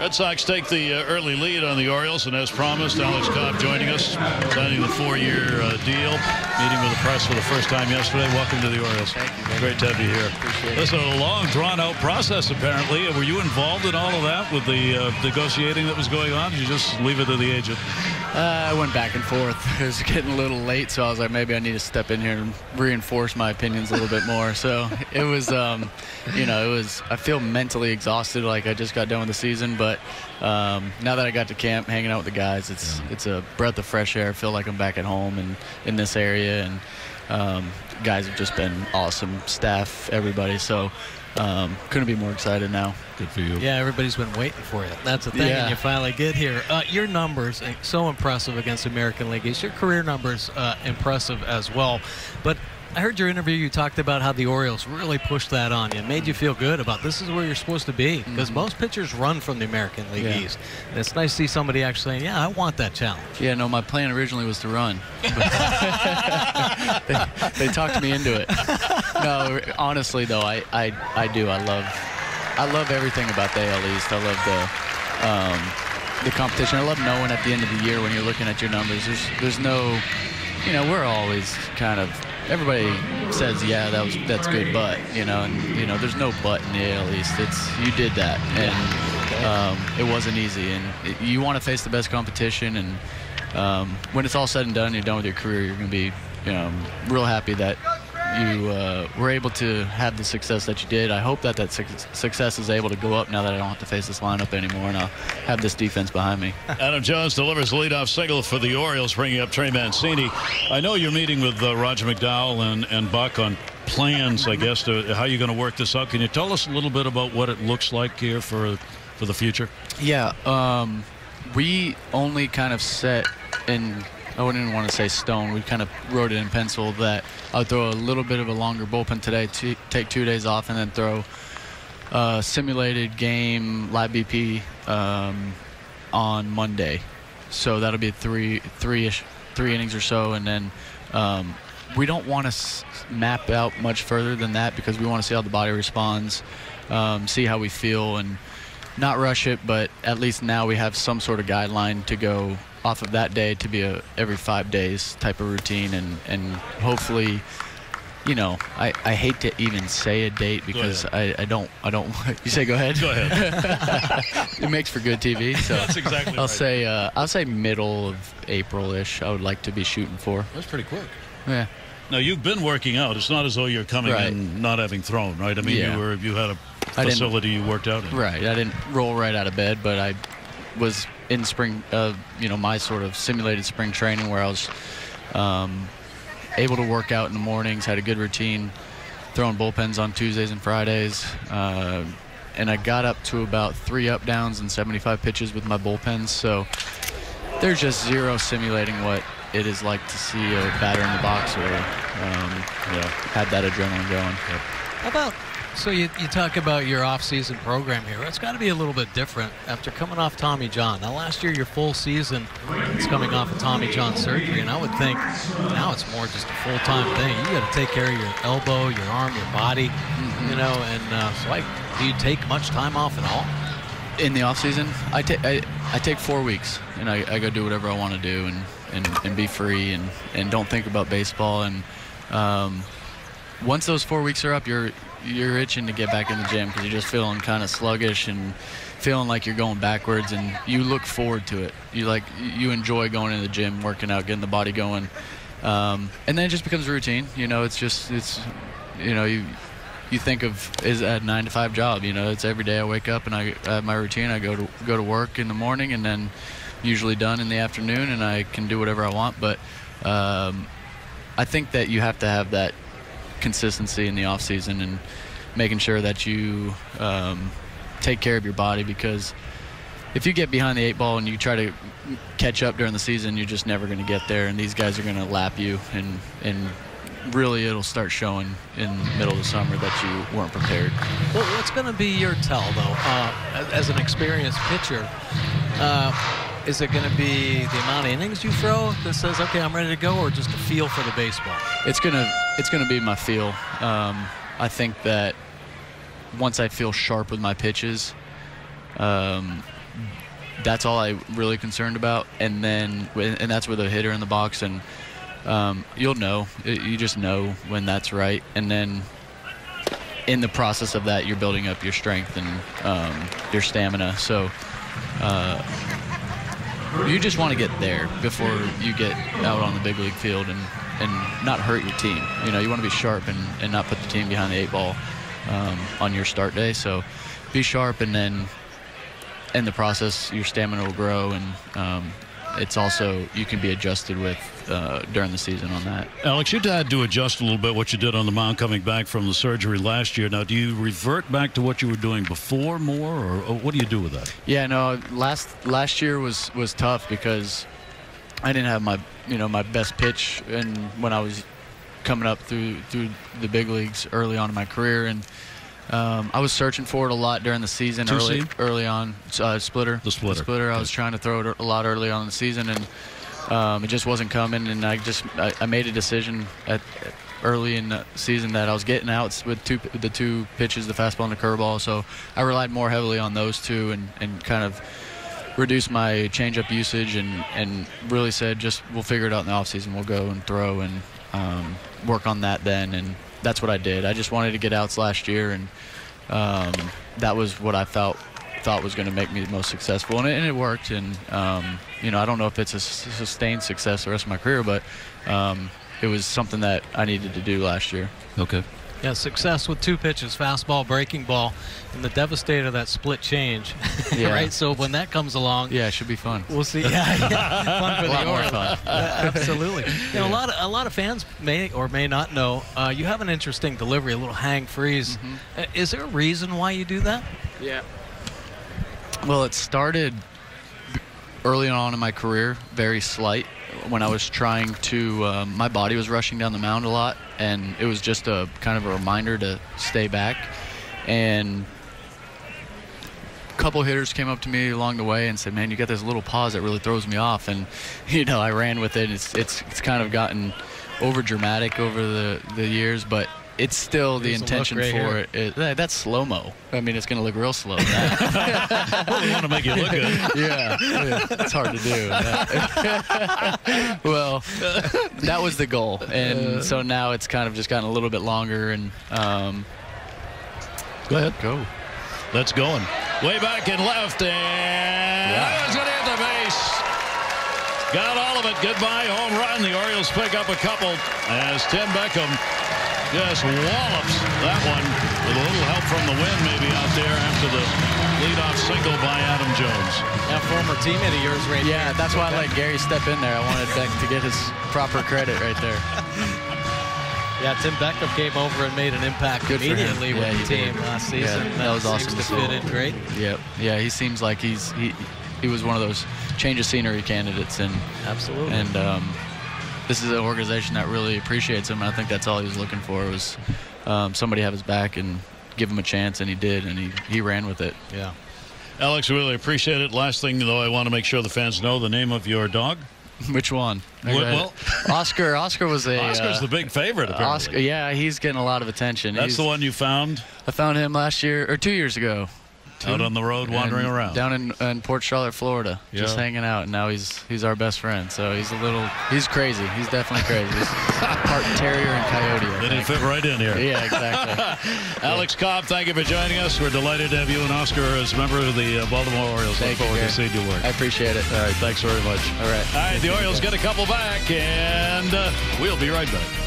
Red Sox take the early lead on the Orioles, and as promised, Alex Cobb joining us, signing the 4-year deal, meeting with the press for the first time yesterday. Welcome to the Orioles. Thank you. Great to have you here. Appreciate it. Listen, a long, drawn-out process, apparently. Were you involved in all of that with the negotiating that was going on? Did you just leave it to the agent? I went back and forth. It was getting a little late, so I was like, maybe I need to step in here and reinforce my opinions a little bit more. So it was, I feel mentally exhausted, like I just got done with the season. But now that I got to camp, hanging out with the guys, it's a breath of fresh air. I feel like I'm back at home and in this area, and guys have just been awesome, staff, everybody. So couldn't be more excited now. Good for you. Yeah, everybody's been waiting for you. That's the thing, and you finally get here. Your numbers are so impressive against the American League East. Your career numbers impressive as well. But I heard your interview. You talked about how the Orioles really pushed that on you. It made you feel good about this is where you're supposed to be, because most pitchers run from the American League East. And it's nice to see somebody actually saying, yeah, I want that challenge. Yeah, no, my plan originally was to run. they talked me into it. No, honestly, though, I do. I love everything about the AL East. I love the competition. I love knowing at the end of the year when you're looking at your numbers, there's no, we're always kind of, everybody says, yeah, that's good, but, there's no but in the AL East. You did that, and it wasn't easy. And you want to face the best competition, and when it's all said and done, you're done with your career, you're going to be, real happy that you were able to have the success that you did. I hope that success is able to go up now that I don't have to face this lineup anymore, and I'll have this defense behind me. Adam Jones delivers the leadoff single for the Orioles, bringing up Trey Mancini. I know you're meeting with Roger McDowell and Buck on plans, I guess, to how you're going to work this out. Can you tell us a little bit about what it looks like here for the future? Yeah, we only kind of set in, I wouldn't even want to say stone. We kind of wrote it in pencil that I'll throw a little bit of a longer bullpen today, take 2 days off, and then throw a simulated game, live BP, on Monday. So that'll be three innings or so, and then we don't want to map out much further than that because we want to see how the body responds, see how we feel, and not rush it, but at least now we have some sort of guideline to go off of that day to be a every 5 days type of routine, and hopefully, I hate to even say a date because I don't you say go ahead? Go ahead. It makes for good TV, so that's exactly I'll say middle of April-ish I would like to be shooting for. That's pretty quick. Yeah. Now, you've been working out. It's not as though you're coming in not having thrown, right? I mean, you had a facility you worked out in. Right. I didn't roll right out of bed, but I was in spring, my sort of simulated spring training where I was able to work out in the mornings, had a good routine, throwing bullpens on Tuesdays and Fridays, and I got up to about 3 up downs and 75 pitches with my bullpens. So there's just zero simulating what it is like to see a batter in the box or had that adrenaline going. How about, so you talk about your off-season program here. It's got to be a little bit different after coming off Tommy John. Now, last year, your full season is coming off of Tommy John surgery, and I would think now it's more just a full-time thing. You got to take care of your elbow, your arm, your body, do you take much time off at all? In the off-season, I take 4 weeks, and I go do whatever I want to do and be free and don't think about baseball. And once those 4 weeks are up, you're itching to get back in the gym because you're just feeling kind of sluggish and feeling like you're going backwards, and you look forward to it. You enjoy going to the gym, working out, getting the body going, and then it just becomes routine. You think of is a 9-to-5 job. It's every day I wake up and I have my routine. I go to work in the morning and then usually done in the afternoon, and I can do whatever I want. But I think that you have to have that consistency in the off season and making sure that you take care of your body, because if you get behind the 8 ball and you try to catch up during the season, you're just never going to get there, and these guys are going to lap you, and really it'll start showing in the middle of the summer that you weren't prepared. Well, what's going to be your tell, though, as an experienced pitcher? Is it going to be the amount of innings you throw that says, okay, I'm ready to go, or just a feel for the baseball? It's gonna be my feel. I think that once I feel sharp with my pitches, that's all I really concerned about. And that's with a hitter in the box, and you'll know. You just know when that's right. And then in the process of that, you're building up your strength and your stamina. So you just want to get there before you get out on the big league field and not hurt your team. You want to be sharp and not put the team behind the 8 ball on your start day. So be sharp, and then in the process, your stamina will grow, and it's also, you can be adjusted with during the season on that. Alex, you had to adjust a little bit what you did on the mound coming back from the surgery last year. Now, do you revert back to what you were doing before more, or what do you do with that? Yeah, no, last year was tough because I didn't have my best pitch, and when I was coming up through the big leagues early on in my career, and I was searching for it a lot during the season. Early on, splitter. The splitter. I was trying to throw it a lot early on in the season, and it just wasn't coming. And I made a decision early in the season that I was getting outs with the two pitches, the fastball and the curveball. So I relied more heavily on those two, and kind of reduced my changeup usage, and really said, we'll figure it out in the offseason. We'll go and throw and work on that then. And that's what I did. I just wanted to get outs last year, and that was what I thought was going to make me the most successful, and it worked. And I don't know if it's a sustained success the rest of my career, but it was something that I needed to do last year. Okay. Yeah, success with 2 pitches, fastball, breaking ball, and the devastator of that split change. Yeah. Right? So when that comes along, yeah, it should be fun. We'll see. Yeah. Fun for the Orioles. Fun. Absolutely. A lot of fans may or may not know you have an interesting delivery, a little hang freeze. Mm-hmm. Is there a reason why you do that? Yeah. Well, it started early on in my career, very slight, when I was trying to, my body was rushing down the mound a lot, and it was just a kind of a reminder to stay back. And a couple hitters came up to me along the way and said, "Man, you got this little pause that really throws me off." And I ran with it. It's kind of gotten over dramatic over the years, but it's still the intention for it. That's slow-mo. I mean, it's going to look real slow now. Well, we want to make it look good. Yeah, it's hard to do. Well, that was the goal, and so now it's kind of just gotten a little bit longer. And go ahead. Go. That's going. Way back in left, and it's going to hit the base. Got all of it. Goodbye, home run. The Orioles pick up a couple as Tim Beckham just wallops that one with a little help from the wind maybe out there after the leadoff single by Adam Jones. A former teammate of yours right there. Yeah, that's why I let Gary step in there. I wanted Beck to get his proper credit right there. Yeah, Tim Beckham came over and made an impact immediately with the team last season. Yeah, that was awesome to fit in great. Yep. Yeah, he seems like he was one of those change of scenery candidates, and absolutely. And this is an organization that really appreciates him, and I think that's all he was looking for, was somebody have his back and give him a chance, and he did, and he ran with it. Yeah. Alex, really appreciate it. Last thing, though, I want to make sure the fans know the name of your dog. Which one? Well, Oscar was Oscar's the big favorite, apparently. Oscar, yeah, he's getting a lot of attention. That's the one you found? I found him last year, or 2 years ago. Out on the road, wandering around. Down in Port Charlotte, Florida, just hanging out. And now he's our best friend. So he's crazy. He's definitely crazy. He's part terrier and coyote. They didn't fit right in here. Yeah, exactly. Alex Cobb, thank you for joining us. We're delighted to have you and Oscar as a member of the Baltimore Orioles. Look forward to seeing you work. I appreciate it. All right, thanks very much. All right. The Orioles get a couple back, and we'll be right back.